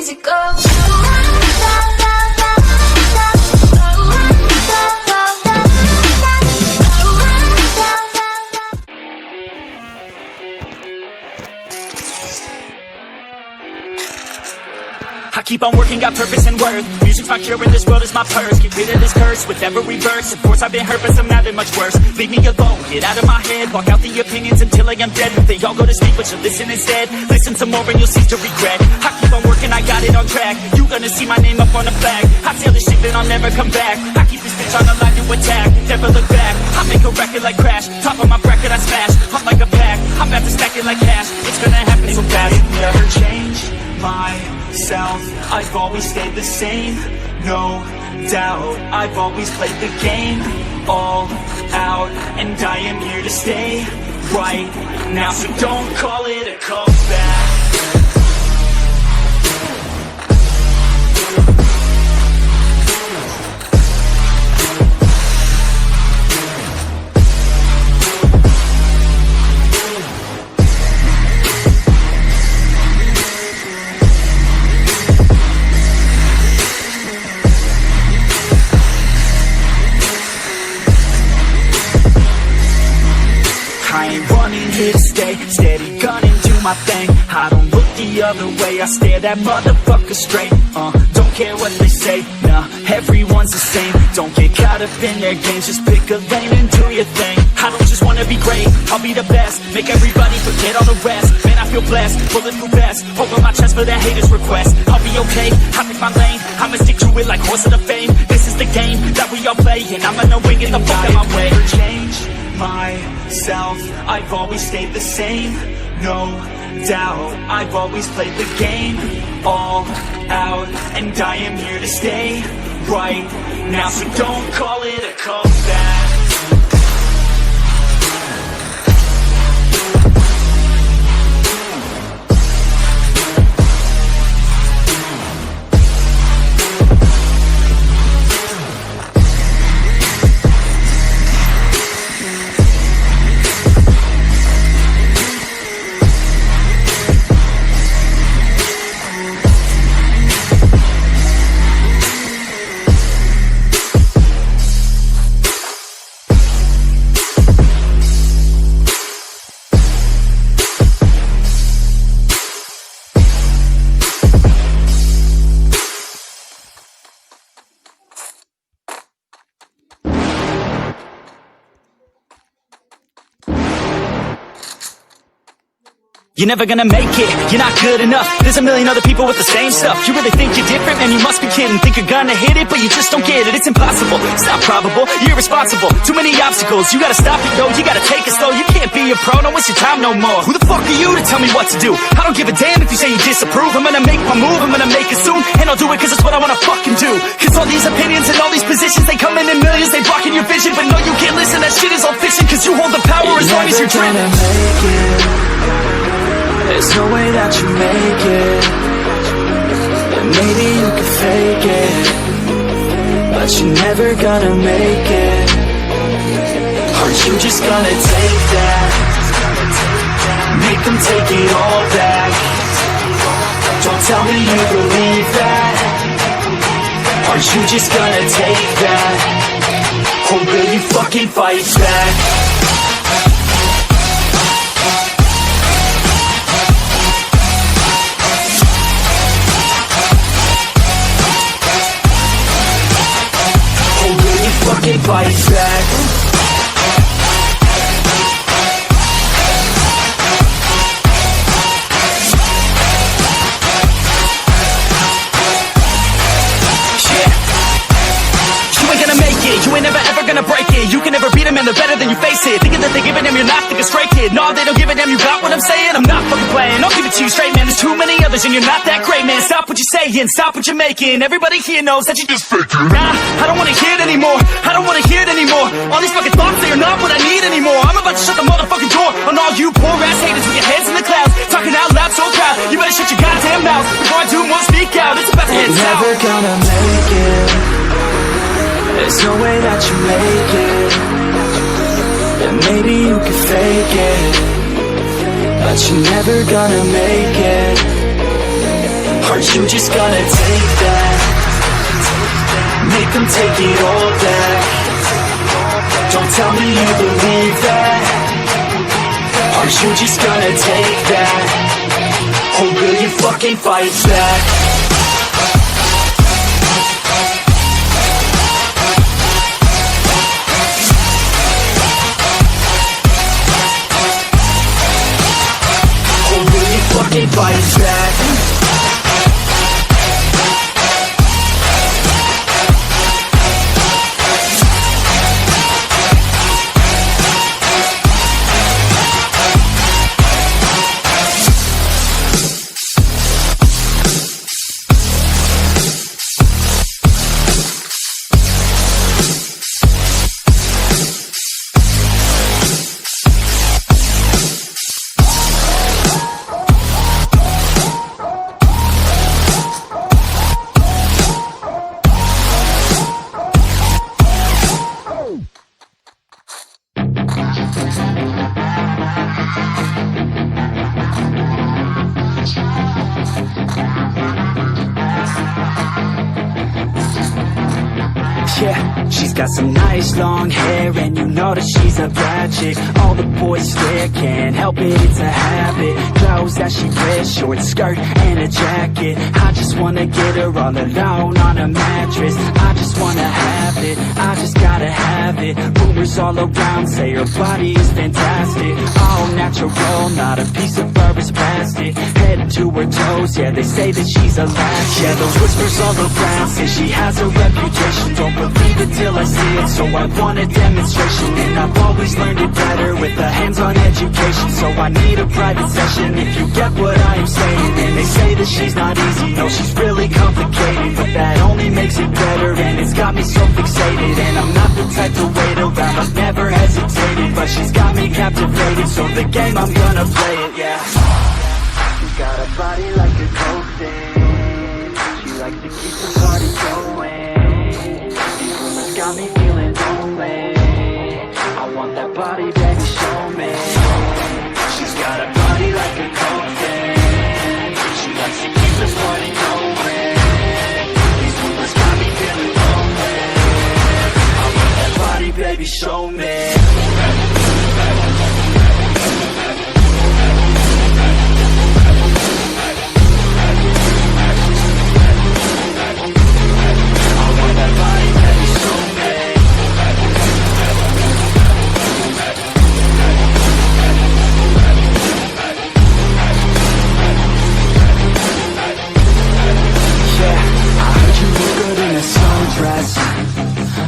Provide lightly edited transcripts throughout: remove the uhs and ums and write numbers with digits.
easy go. I keep on working, got purpose and worth. Music's my cure and this world is my purse. Get rid of this curse with every verse. Of course I've been hurt, but some have it much worse. Leave me alone, get out of my head. Walk out the opinions until I am dead. They all go to sleep, but you listen instead. Listen some more and you'll cease to regret. I keep on working, I got it on track. You gonna see my name up on the flag. I tell this shit that I'll never come back. I keep this bitch on the line to attack. Never look back, I make a record like Crash. Top of my bracket I smash, hot like a pack. I'm about to stack it like cash. It's gonna happen so fast. Never change myself, I've always stayed the same, no doubt. I've always played the game all out, and I am here to stay right now. So don't call it a comeback. Here to stay, steady gunning, do my thing. I don't look the other way, I stare that motherfucker straight. Don't care what they say, nah, everyone's the same. Don't get caught up in their games, just pick a lane and do your thing. I don't just wanna be great, I'll be the best. Make everybody forget all the rest. Man, I feel blessed, bulletproof vest. Open my chest for that haters' request. I'll be okay, I pick my lane. I'ma stick to it like horse of the fame. This is the game that we all play, and I'm gonna win it the fuck out my way. Change myself, I've always stayed the same, no doubt. I've always played the game all out, and I am here to stay right now. So don't call it a comeback. You're never gonna make it, you're not good enough. There's a million other people with the same stuff. You really think you're different? Man, you must be kidding. Think you're gonna hit it, but you just don't get it. It's impossible, it's not probable, you're irresponsible. Too many obstacles, you gotta stop it, yo. You gotta take it slow, you can't be a pro. Don't waste your time no more. Who the fuck are you to tell me what to do? I don't give a damn if you say you disapprove. I'm gonna make my move, I'm gonna make it soon. And I'll do it cause it's what I wanna fucking do. Cause all these opinions and all these positions, they come in millions, they blocking your vision. But no, you can't listen, that shit is all fiction. Cause you hold the power as long as you're driven. There's no way that you make it, and maybe you can fake it, but you're never gonna make it. Aren't you just gonna take that? Make them take it all back. Don't tell me you believe that. Aren't you just gonna take that? Or will you fucking fight back? Fucking fight back. You ain't never ever gonna break it. You can never beat them and they're better than you face it. Thinking that they're giving them, you're not thinking straight, kid. No, they don't give a damn, you got what I'm saying? I'm not fucking playing, I'll give it to you straight, man. There's too many others and you're not that great, man. Stop what you're saying, stop what you're making. Everybody here knows that you just faking. Nah, I don't wanna hear it anymore, I don't wanna hear it anymore. All these fucking thoughts, they are not what I need anymore. I'm about to shut the motherfucking door on all you poor ass haters with your heads in the clouds, talking out loud so proud. You better shut your goddamn mouth before I do more speak out. It's about to head south. Never gonna make it. There's no way that you make it, and maybe you can fake it, but you're never gonna make it. Are Aren't you just gonna take that? Make them take it all back. Don't tell me you believe that. Aren't you just gonna take that? Or will you fucking fight back? Or will you fucking fight back? Yeah, she's got some nice long hair, and you know that she's a bad chick. All the boys stare, can't help it, it's a habit. Clothes that she wears, short skirt and a jacket. I just wanna get her all alone on a mattress. I just wanna have it, I just gotta have it. Rumors all around say her body is fantastic. All natural, not a piece of fur is plastic. Head to her toes, yeah, they say that she's a latch. Yeah, those whispers all around say she has a reputation. Don't believe it till I see it, so I want a demonstration. And I've always learned it better with a hands-on education. So I need a private session if you get what I am saying. And they say that she's not easy, no, she's really complicated. But that only makes it better, and it's got me so fixated. And I'm not the type to wait around, I've never hesitated. But she's got me captivated, so the game, I'm gonna play it, yeah. She's got a body like a coffin. She likes to keep the party going. Got me feeling lonely. I want that body, baby, show me. She's got a body like a coffin. She likes to keep this party going. These rumors got me feeling lonely. I want that body, baby, show me.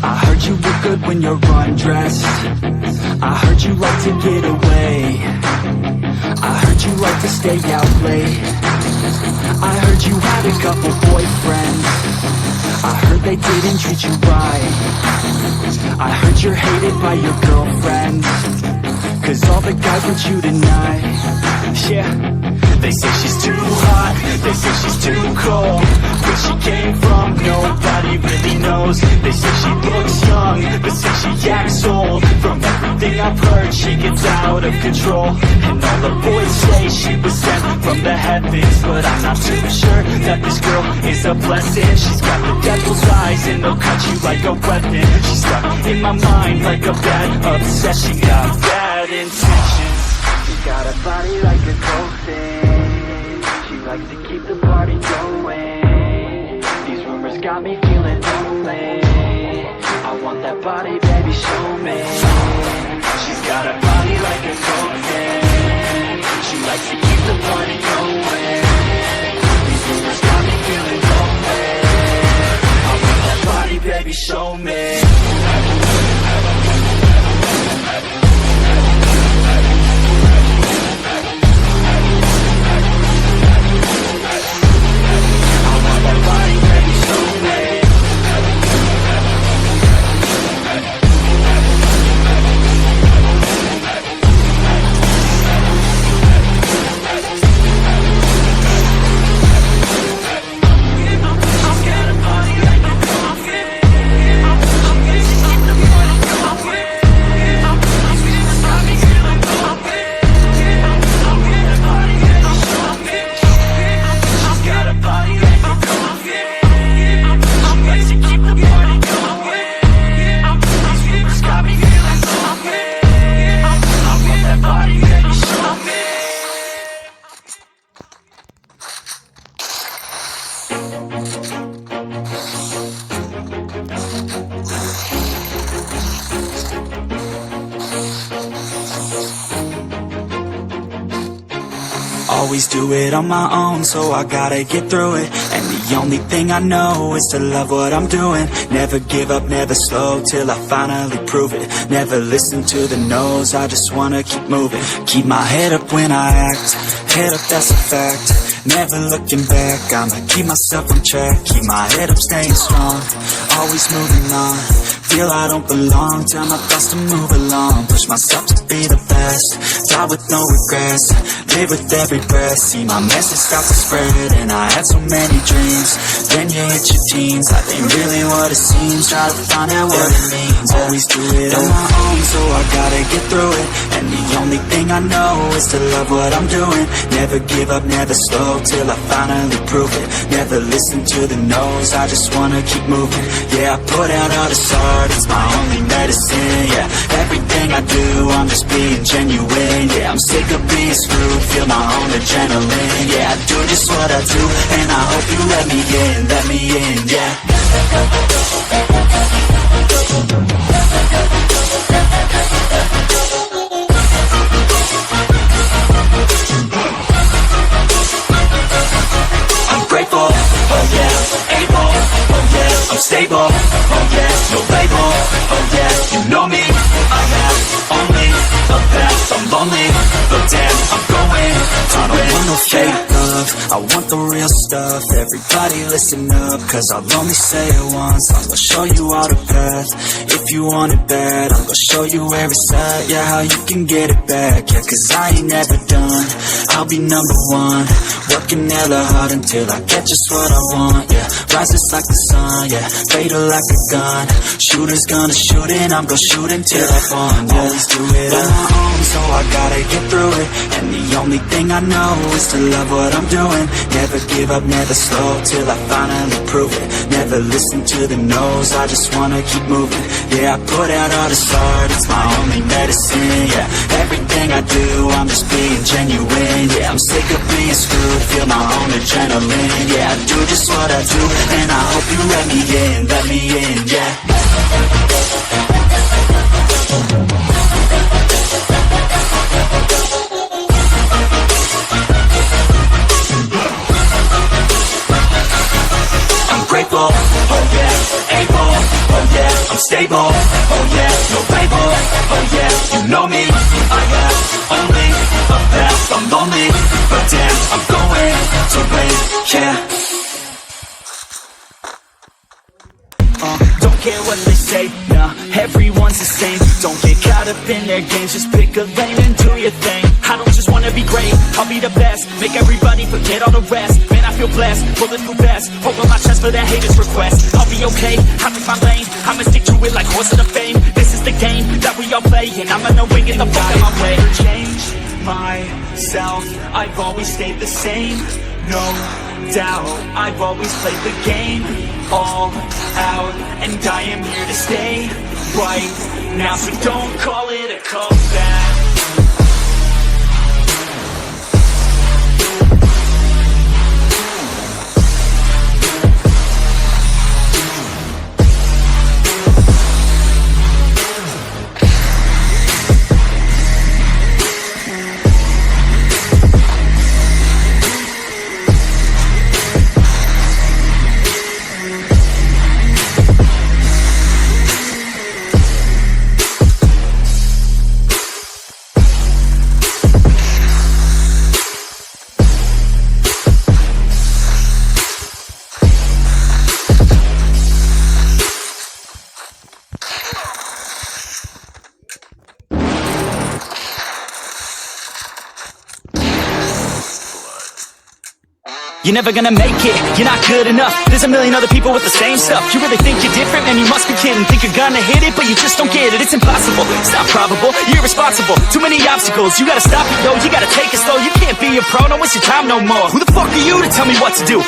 I heard you look good when you're undressed. I heard you like to get away. I heard you like to stay out late. I heard you had a couple boyfriends. I heard they didn't treat you right. I heard you're hated by your girlfriend, 'cause all the guys want you tonight. Yeah, they say she's too hot, they say she's too cold. Where she came from, nobody really knows. They say she looks young, but say she acts old. From everything I've heard, she gets out of control. And all the boys say she was sent from the heavens, but I'm not too sure that this girl is a blessing. She's got the devil's eyes and they'll cut you like a weapon. She's stuck in my mind like a bad obsession. Got bad intentions. She's got a body like a coffin. She likes to keep the party going. These rumors got me feeling lonely. I want that body, baby, show me. She's got a body like a coffin. She likes to keep the party going. These rumors got me feeling lonely. I want that body, baby, show me. Always do it on my own, so I gotta get through it. And the only thing I know is to love what I'm doing. Never give up, never slow, till I finally prove it. Never listen to the no's, I just wanna keep moving. Keep my head up when I act, head up, that's a fact. Never looking back, I'ma keep myself on track. Keep my head up, staying strong, always moving on. Feel I don't belong, tell my thoughts to move along. Push myself to be the best, die with no regrets. Live with every breath, see my message start to spread. And I had so many dreams, then you hit your teens. Life ain't really what it seems, try to find out what it means. Always do it on my own, so I gotta get through it. And the only thing I know is to love what I'm doing. Never give up, never slow, till I finally prove it. Never listen to the no's, I just wanna keep moving. Yeah, I put out all this art, it's my only medicine. Yeah, everything I do, I'm just being genuine. Yeah, I'm sick of being screwed, feel my own adrenaline. Yeah, I do just what I do, and I hope you let me in, yeah. Grateful, oh yeah, able, oh yeah, I'm stable, oh yeah, no label, oh yeah, you know me, I have only a path, I'm lonely, but damn, I'm going to win. I don't want no fake love, I want the real stuff. Everybody listen up, cause I'll only say it once. I'm gonna show you all the path, if you want it bad. I'm gonna show you where it's at, yeah, how you can get it back. Yeah, cause I ain't never done, I'll be number one. Working hella hard until I get just what I want, yeah. Rises like the sun, yeah. Fatal like a gun. Shooter's gonna shoot and I'm gonna shoot until I fall, yeah. Always do it on my own, so I gotta get through it. And the only thing I know is to love what I'm doing. Never give up, never slow, till I finally prove it. Never listen to the no's, I just wanna keep moving. Yeah, I put out all this art, it's my only medicine, yeah. Everything I do, I'm just being genuine. Yeah, I'm sick of being screwed, feel my own adrenaline. Yeah, I do just what I do, and I hope you let me in, yeah. I'm grateful, oh yeah, able, oh yeah, I'm stable, oh yeah, no label, oh yeah, you know me, I have only a path, I'm lonely, but damn, I'm going to win, yeah. Don't care what they say, nah, everyone's the same. Don't get caught up in their games, just pick a lane and do your thing. I don't just wanna be great, I'll be the best. Make everybody forget all the rest. Man, I feel blessed, bulletproof vest. Hold on my chest for that haters' request. I'll be okay, I pick my lane. I'ma stick to it like horse of the fame. This is the game that we all play, and I'm gonna win, get the fuck out my way. Change myself, I've always stayed the same. No doubt, I've always played the game all out, and I am here to stay right now, so don't call it a comeback. You're never gonna make it, you're not good enough. There's a million other people with the same stuff. You really think you're different? Man, you must be kidding. Think you're gonna hit it, but you just don't get it. It's impossible, it's not probable, you're irresponsible. Too many obstacles, you gotta stop it, yo. You gotta take it slow, you can't be a pro, don't waste your time no more. Who the fuck are you to tell me what to do?